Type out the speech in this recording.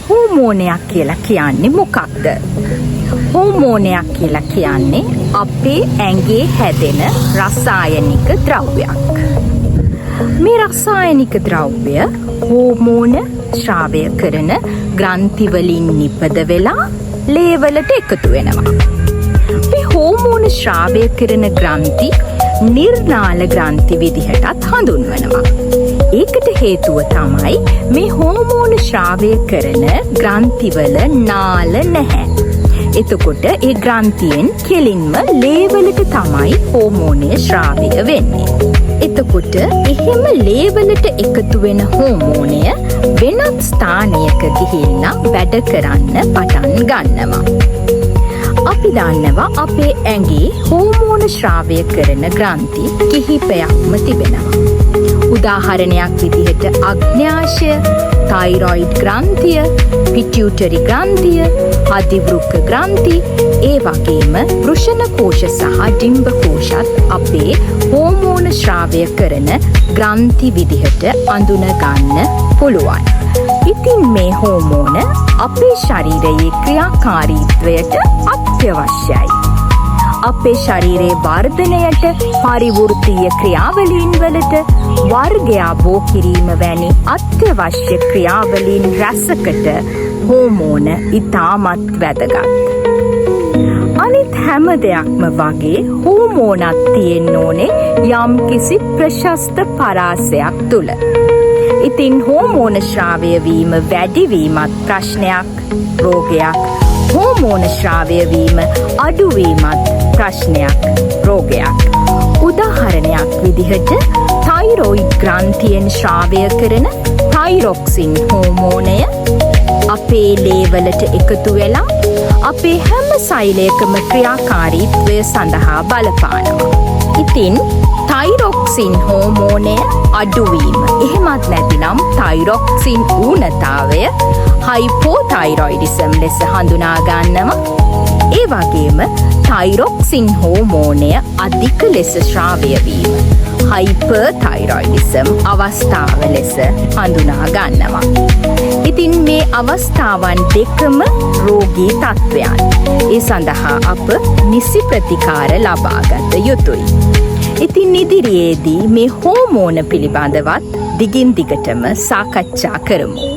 හෝමෝනයක් කියලා කියන්නේ මොකක්ද? හෝමෝනයක් කියලා කියන්නේ අපේ ඇඟේ හැදෙන රසායනික ද්‍රව්‍යයක්. මේ රසායනික ද්‍රව්‍ය හෝමෝන ශ්‍රාවය කරන ග්‍රන්ථි වලින් නිපද වෙලා ලේ වලට එකතු වෙනවා. මේ හෝමෝන ශ්‍රාවය කරන ග්‍රන්ථි නිර්නාල ග්‍රන්ථි විදිහටත් හඳුන්වනවා. ඒකට හේතුව තමයි මේ හෝමෝන ශ්‍රාවය කරන ග්‍රන්ථිවල නාල නැහැ. එතකොට ඒ ග්‍රන්ථියෙන් කෙලින්ම ලේ වලට තමයි හෝමෝනය ශ්‍රාවය වෙන්නේ. එතකොට එහෙම ලේ වලට එකතු වෙන හෝමෝනය වෙනත් ස්ථානයක ගිහිල්ලා වැඩ කරන්න පටන් ගන්නවා. අපි දන්නවා අපේ ඇඟේ හෝමෝන ශ්‍රාවය කරන ග්‍රන්ථි කිහිපයක්ම තිබෙනවා. උදාහරණයක් විදිහට අග්න්‍යාශය, තයිරොයිඩ් ග්‍රන්ථිය, පිටියුටරි ග්‍රන්ථිය, අධිවෘක්ක ග්‍රන්ථි, ඒ වගේම වෘෂණ කෝෂ සහ ඩිම්බ කෝෂත් අපේ හෝමෝන ශ්‍රාවය කරන ග්‍රන්ථි විදිහට අඳුන ගන්න පුළුවන්. ඉතින් මේ හෝමෝන අපේ ශරීරයේ ක්‍රියාකාරීත්වයට අත්‍යවශ්‍යයි. අපේ ශරීරයේ වර්ධනයට, පරිවෘත්තීය ක්‍රියාවලීන් වලට, වර්ගයා බෝ කිරීම වැනි අත්‍යවශ්‍ය ක්‍රියාවලීන් රැසකට හෝමෝන ඉතාමත් වැදගත්. අනිත් හැම දෙයක්ම වගේ හෝමෝනත් තියෙන්න ඕනේ යම්කිසි ප්‍රශස්ත පරාසයක් තුල. ඉතින් හෝමෝන ශ්‍රාවය වීම වැඩිවීමත් ප්‍රශ්නයක්, රෝගයක්. හෝමෝන ශ්‍රාවය වීම අඩුවීමත් ප්‍රශ්නයක්, රෝගයක්. උදාහරණයක් විදිහට තයිරොයිඩ් ග්‍රන්ථියෙන් ශ්‍රාවය කරන තයිරොක්සින් හෝමෝනය අපේ ලේ වලට එකතු වෙලා අපේ හැම සෛලයකම ක්‍රියාකාරීත්වය සඳහා බලපානවා. ඉතින් තයිරොක්සින් හෝමෝනය අඩුවීම, එහෙමත් නැතිනම් තයිරොක්සින් ඌනතාවය හයිපෝතයිරොයිඩිසම් ලෙස හඳුනා ගන්නවා. ඒ වගේම තයිරොක්සින් හෝමෝනය අධික ලෙස ශ්‍රාවය වීම හයිපර්තයිරොයිඩිසම් අවස්ථාව ලෙස හඳුනා ගන්නවා. ඉතින් මේ අවස්ථාවන් දෙකම රෝගී තත්ත්වයන්. ඒ සඳහා අප නිසි ප්‍රතිකාර ලබාගත යුතුයි. ඉතින් ඉදිරියේදී මේ හෝමෝන පිළිබඳවත් දිගින් දිගටම සාකච්ඡා කරමු.